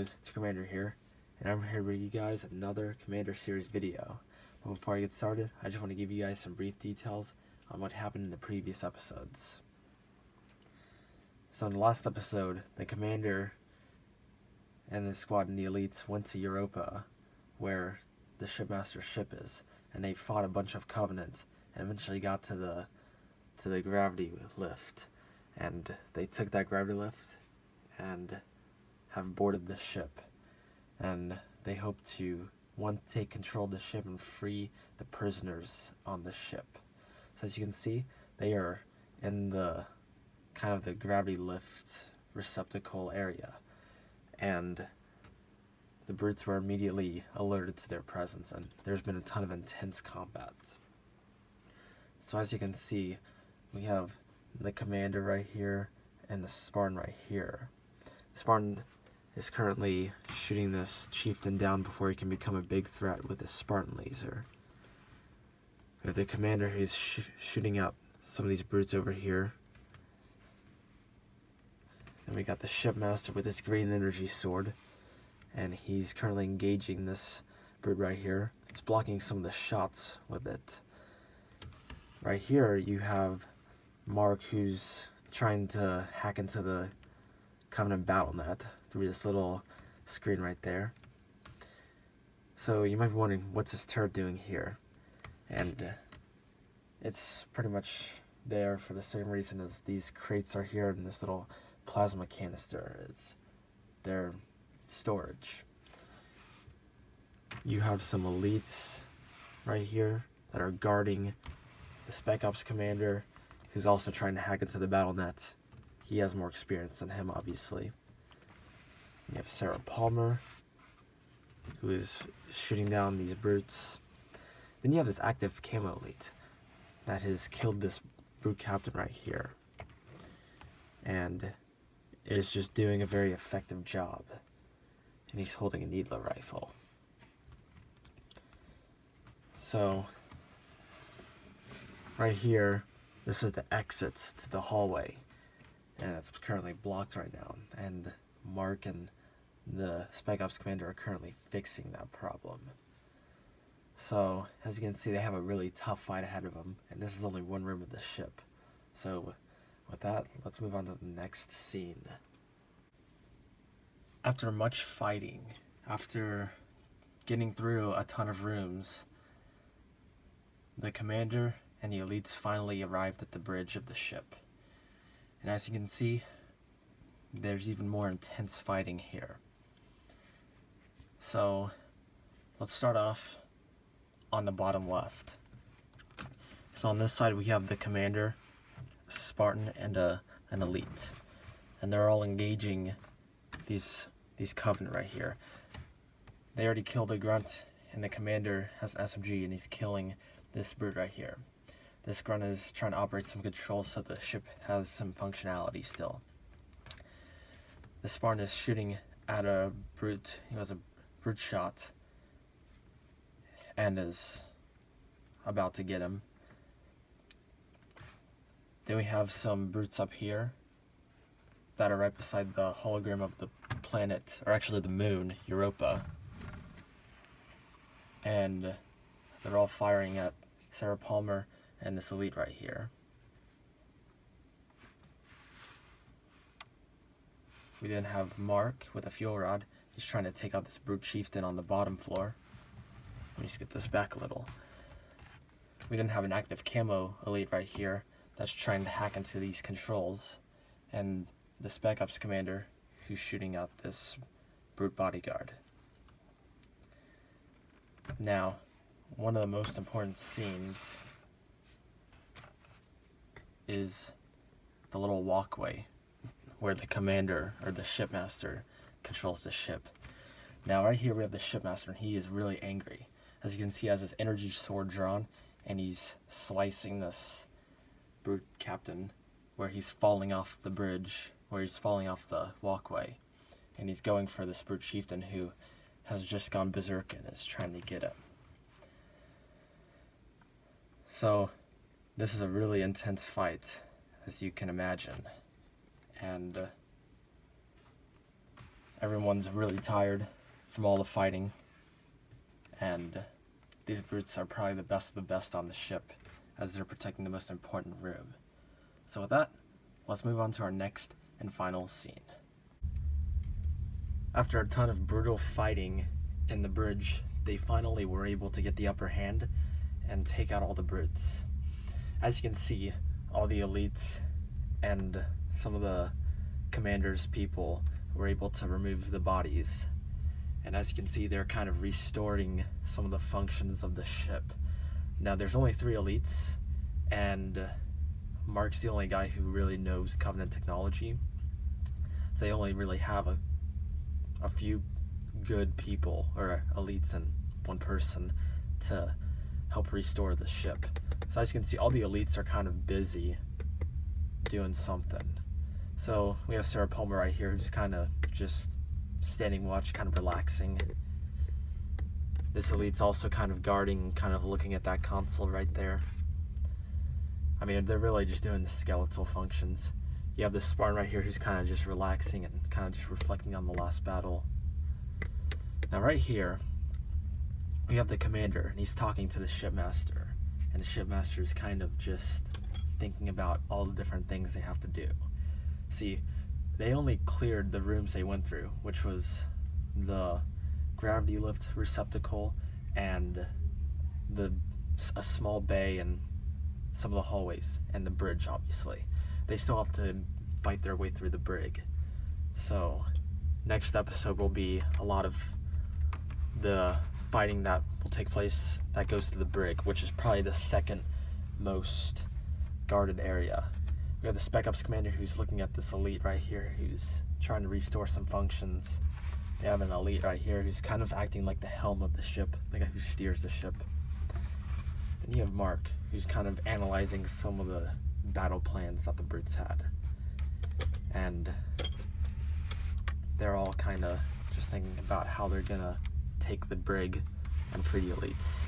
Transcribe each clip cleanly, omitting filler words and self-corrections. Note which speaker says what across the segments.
Speaker 1: Heroes, it's Commander here, and I'm here with you guys another Commander series video. But before I get started, I just want to give you guys some brief details on what happened in the previous episodes. So in the last episode, the Commander and the squad and the elites went to Europa, where the shipmaster's ship is, and they fought a bunch of Covenant and eventually got to the gravity lift, and they took that gravity lift and have boarded the ship, and they hope to take control of the ship and free the prisoners on the ship. So as you can see, they are in the kind of the gravity lift receptacle area, and the brutes were immediately alerted to their presence, and there's been a ton of intense combat. So as you can see, we have the Commander right here and the Spartan right here. The Spartan is currently shooting this chieftain down before he can become a big threat with his Spartan laser. We have the Commander who's shooting out some of these brutes over here. Then we got the Shipmaster with his green energy sword, and he's currently engaging this brute right here. He's blocking some of the shots with it. Right here you have Mark, who's trying to hack into the Covenant BattleNet through this little screen right there. So you might be wondering, what's this turret doing here? And it's pretty much there for the same reason as these crates are here, and this little plasma canister is their storage. You have some elites right here that are guarding the Spec Ops Commander, who's also trying to hack into the BattleNet. He has more experience than him, obviously. You have Sarah Palmer, who is shooting down these brutes. Then you have this active camo elite that has killed this brute captain right here, and is just doing a very effective job. And he's holding a needler rifle. So right here, this is the exits to the hallway, and it's currently blocked right now, and Mark and the Spec Ops Commander are currently fixing that problem. So as you can see, they have a really tough fight ahead of them, and this is only one room of the ship. So with that, let's move on to the next scene. After much fighting, after getting through a ton of rooms, the Commander and the elites finally arrived at the bridge of the ship. And as you can see, there's even more intense fighting here. So let's start off on the bottom left. So on this side we have the Commander, a Spartan, and an elite, and they're all engaging these Covenant right here. They already killed a grunt, and the Commander has an SMG, and he's killing this brute right here. This grunt is trying to operate some controls so the ship has some functionality still. The Spartan is shooting at a brute. He has a brute shot and is about to get him. Then we have some brutes up here that are right beside the hologram of the planet, or actually the moon, Europa. And they're all firing at Sarah Palmer and this elite right here. We then have Mark with a fuel rod. He's trying to take out this brute chieftain on the bottom floor. Let me just get this back a little. We then have an active camo elite right here that's trying to hack into these controls, and the Spec Ops Commander who's shooting out this brute bodyguard. Now, one of the most important scenes is the little walkway where the Commander, or the Shipmaster, controls the ship. Now right here we have the Shipmaster, and he is really angry. As you can see, he has his energy sword drawn, and he's slicing this brute captain where he's falling off the bridge, where he's falling off the walkway, and he's going for this brute chieftain who has just gone berserk and is trying to get him. So this is a really intense fight, as you can imagine, and everyone's really tired from all the fighting, and these brutes are probably the best of the best on the ship, as they're protecting the most important room. So with that, let's move on to our next and final scene. After a ton of brutal fighting in the bridge, they finally were able to get the upper hand and take out all the brutes. As you can see, all the elites and some of the commander's people were able to remove the bodies. And as you can see, they're kind of restoring some of the functions of the ship. Now there's only 3 elites, and Mark's the only guy who really knows Covenant technology. So they only really have a few good people, or elites and 1 person, to help restore the ship. So as you can see, all the elites are kind of busy doing something. So we have Sarah Palmer right here, who's kind of just standing watch, kind of relaxing. This elite's also kind of guarding, kind of looking at that console right there. I mean, they're really just doing the skeletal functions. You have this Spartan right here who's kind of just relaxing and kind of just reflecting on the last battle. Now right here, we have the commander, and he's talking to the shipmaster. And the shipmaster is kind of just thinking about all the different things they have to do. See, they only cleared the rooms they went through, which was the gravity lift receptacle and a small bay and some of the hallways and the bridge, obviously. They still have to fight their way through the brig. So next episode will be a lot of the fighting that will take place that goes to the brig, which is probably the second most guarded area. We have the Spec Ops commander who's looking at this elite right here who's trying to restore some functions. They have an elite right here who's kind of acting like the helm of the ship, the guy who steers the ship. Then you have Mark, who's kind of analyzing some of the battle plans that the brutes had. And they're all kind of just thinking about how they're gonna take the brig and free the elites.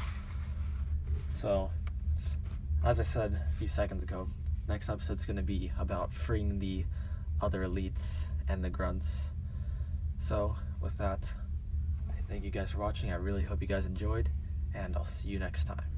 Speaker 1: So, as I said a few seconds ago, next episode's gonna be about freeing the other elites and the grunts. So, with that, I thank you guys for watching. I really hope you guys enjoyed, and I'll see you next time.